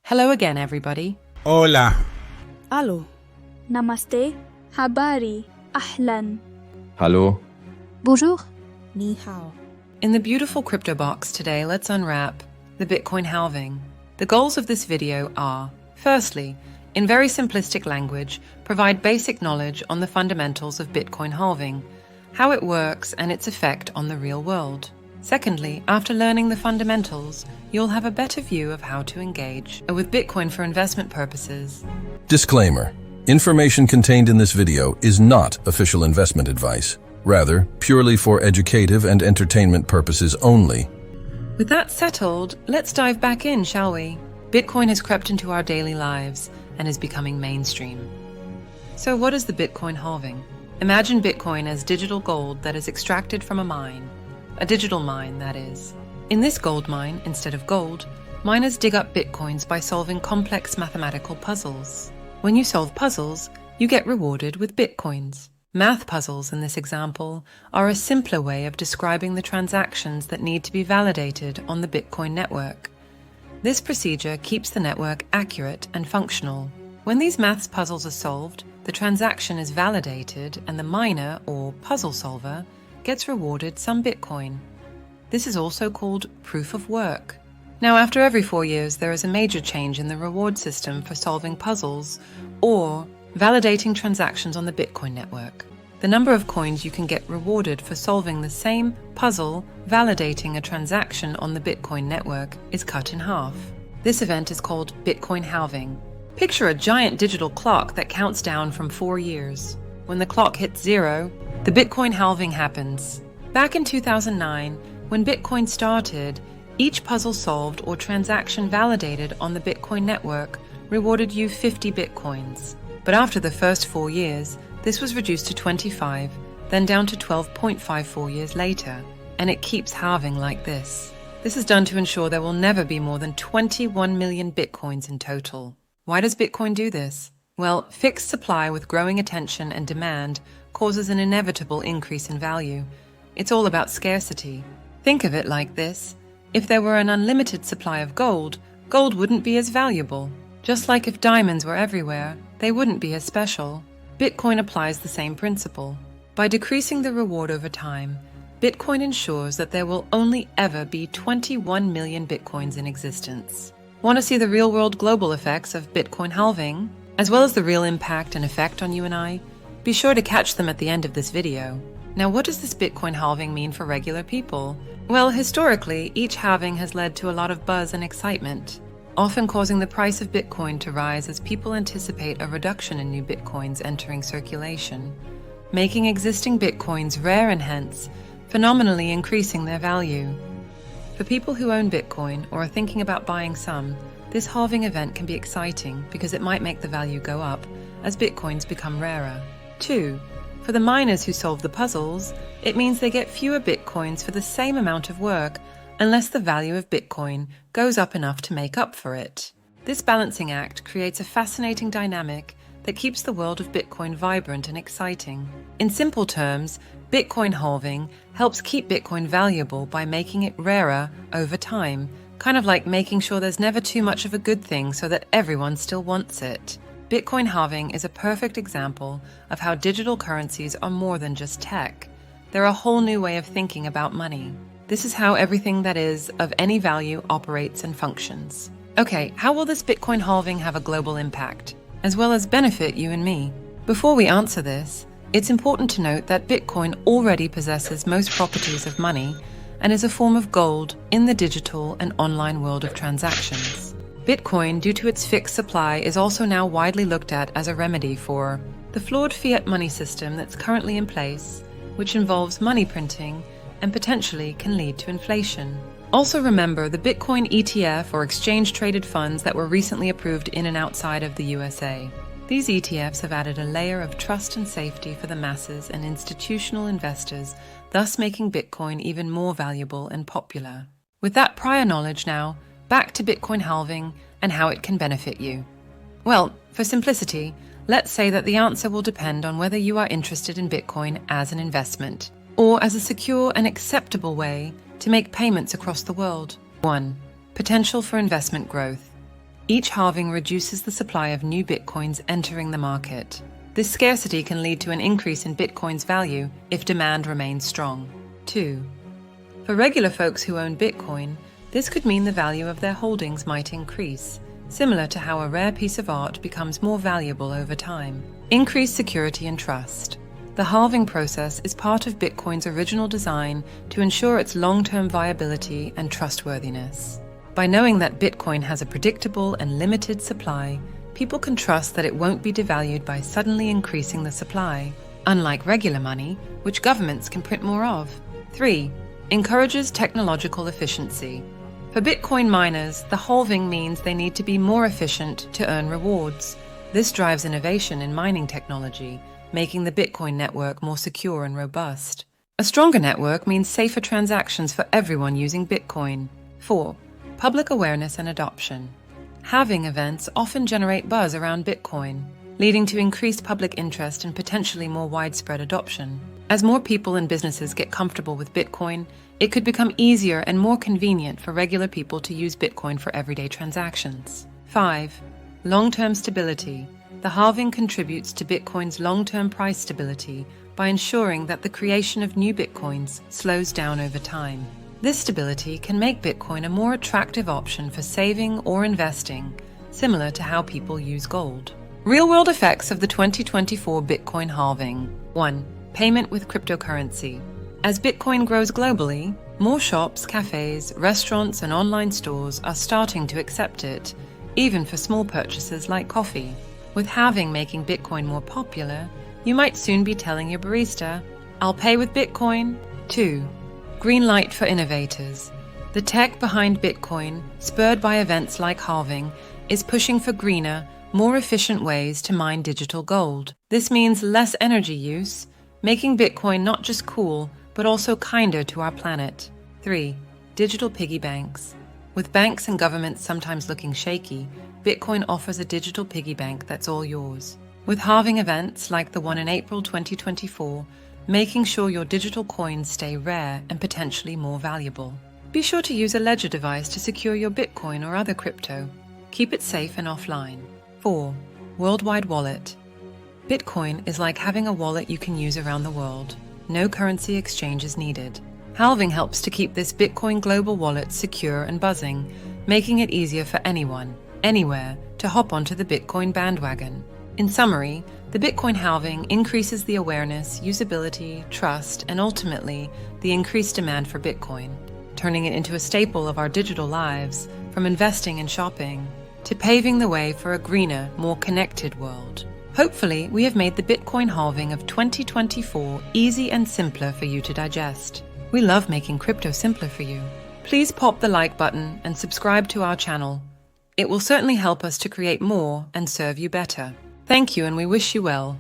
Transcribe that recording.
Hello again, everybody. Hola. Aló. Namaste. Habari. Ahlan. Hallo. Bonjour. Ni hao. In the beautiful crypto box today, let's unwrap the Bitcoin halving. The goals of this video are, firstly, in very simplistic language, provide basic knowledge on the fundamentals of Bitcoin halving, how it works and its effect on the real world. Secondly, after learning the fundamentals, you'll have a better view of how to engage with Bitcoin for investment purposes. Disclaimer: information contained in this video is not official investment advice, rather, purely for educative and entertainment purposes only. With that settled, let's dive back in, shall we? Bitcoin has crept into our daily lives and is becoming mainstream. So what is the Bitcoin halving? Imagine Bitcoin as digital gold that is extracted from a mine. A digital mine, that is. In this gold mine, instead of gold, miners dig up Bitcoins by solving complex mathematical puzzles. When you solve puzzles, you get rewarded with Bitcoins. Math puzzles, in this example, are a simpler way of describing the transactions that need to be validated on the Bitcoin network. This procedure keeps the network accurate and functional. When these maths puzzles are solved, the transaction is validated and the miner, or puzzle solver, gets rewarded some Bitcoin. This is also called proof of work. Now, after every 4 years, there is a major change in the reward system for solving puzzles or validating transactions on the Bitcoin network. The number of coins you can get rewarded for solving the same puzzle validating a transaction on the Bitcoin network is cut in half. This event is called Bitcoin halving. Picture a giant digital clock that counts down from 4 years. When the clock hits 0, the Bitcoin halving happens. Back in 2009, when Bitcoin started, each puzzle solved or transaction validated on the Bitcoin network rewarded you 50 Bitcoins. But after the first 4 years, this was reduced to 25, then down to 12.54 years later, and it keeps halving like this. This is done to ensure there will never be more than 21 million Bitcoins in total. Why does Bitcoin do this? Well, fixed supply with growing attention and demand causes an inevitable increase in value. It's all about scarcity. Think of it like this. If there were an unlimited supply of gold, gold wouldn't be as valuable. Just like if diamonds were everywhere, they wouldn't be as special. Bitcoin applies the same principle. By decreasing the reward over time, Bitcoin ensures that there will only ever be 21 million Bitcoins in existence. Want to see the real-world global effects of Bitcoin halving, as well as the real impact and effect on you and I? Be sure to catch them at the end of this video. Now, what does this Bitcoin halving mean for regular people? Well, historically, each halving has led to a lot of buzz and excitement, often causing the price of Bitcoin to rise as people anticipate a reduction in new Bitcoins entering circulation, making existing Bitcoins rare and hence phenomenally increasing their value. For people who own Bitcoin or are thinking about buying some, this halving event can be exciting because it might make the value go up as Bitcoins become rarer. 2. For the miners who solve the puzzles, it means they get fewer Bitcoins for the same amount of work unless the value of Bitcoin goes up enough to make up for it. This balancing act creates a fascinating dynamic that keeps the world of Bitcoin vibrant and exciting. In simple terms, Bitcoin halving helps keep Bitcoin valuable by making it rarer over time, kind of like making sure there's never too much of a good thing so that everyone still wants it. Bitcoin halving is a perfect example of how digital currencies are more than just tech. They're a whole new way of thinking about money. This is how everything that is of any value operates and functions. Okay, how will this Bitcoin halving have a global impact, as well as benefit you and me? Before we answer this, it's important to note that Bitcoin already possesses most properties of money and is a form of gold in the digital and online world of transactions. Bitcoin, due to its fixed supply, is also now widely looked at as a remedy for the flawed fiat money system that's currently in place, which involves money printing and potentially can lead to inflation. Also remember the Bitcoin ETF or exchange-traded funds that were recently approved in and outside of the USA. These ETFs have added a layer of trust and safety for the masses and institutional investors, thus making Bitcoin even more valuable and popular. With that prior knowledge now, back to Bitcoin halving and how it can benefit you. Well, for simplicity, let's say that the answer will depend on whether you are interested in Bitcoin as an investment or as a secure and acceptable way to make payments across the world. 1. Potential for investment growth. Each halving reduces the supply of new Bitcoins entering the market. This scarcity can lead to an increase in Bitcoin's value if demand remains strong. 2. For regular folks who own Bitcoin, this could mean the value of their holdings might increase, similar to how a rare piece of art becomes more valuable over time. Increased security and trust. The halving process is part of Bitcoin's original design to ensure its long-term viability and trustworthiness. By knowing that Bitcoin has a predictable and limited supply, people can trust that it won't be devalued by suddenly increasing the supply, unlike regular money, which governments can print more of. 3. Encourages technological efficiency. For Bitcoin miners, the halving means they need to be more efficient to earn rewards. This drives innovation in mining technology, making the Bitcoin network more secure and robust. A stronger network means safer transactions for everyone using Bitcoin. 4. Public awareness and adoption. Halving events often generate buzz around Bitcoin, leading to increased public interest and potentially more widespread adoption. As more people and businesses get comfortable with Bitcoin, it could become easier and more convenient for regular people to use Bitcoin for everyday transactions. 5. Long-term stability. The halving contributes to Bitcoin's long-term price stability by ensuring that the creation of new Bitcoins slows down over time. This stability can make Bitcoin a more attractive option for saving or investing, similar to how people use gold. Real-world effects of the 2024 Bitcoin halving. 1. Payment with cryptocurrency. As Bitcoin grows globally, more shops, cafes, restaurants, and online stores are starting to accept it, even for small purchases like coffee. With halving making Bitcoin more popular, you might soon be telling your barista, "I'll pay with Bitcoin." 2. Green light for innovators. The tech behind Bitcoin, spurred by events like halving, is pushing for greener, more efficient ways to mine digital gold. This means less energy use, making Bitcoin not just cool, but also kinder to our planet. 3. Digital piggy banks. With banks and governments sometimes looking shaky, Bitcoin offers a digital piggy bank that's all yours. With halving events like the one in April 2024, making sure your digital coins stay rare and potentially more valuable. Be sure to use a ledger device to secure your Bitcoin or other crypto. Keep it safe and offline. 4. Worldwide wallet. Bitcoin is like having a wallet you can use around the world. No currency exchange is needed. Halving helps to keep this Bitcoin global wallet secure and buzzing, making it easier for anyone, anywhere, to hop onto the Bitcoin bandwagon. In summary, the Bitcoin halving increases the awareness, usability, trust, and ultimately, the increased demand for Bitcoin, turning it into a staple of our digital lives, from investing and shopping, to paving the way for a greener, more connected world. Hopefully, we have made the Bitcoin halving of 2024 easy and simpler for you to digest. We love making crypto simpler for you. Please pop the like button and subscribe to our channel. It will certainly help us to create more and serve you better. Thank you, and we wish you well.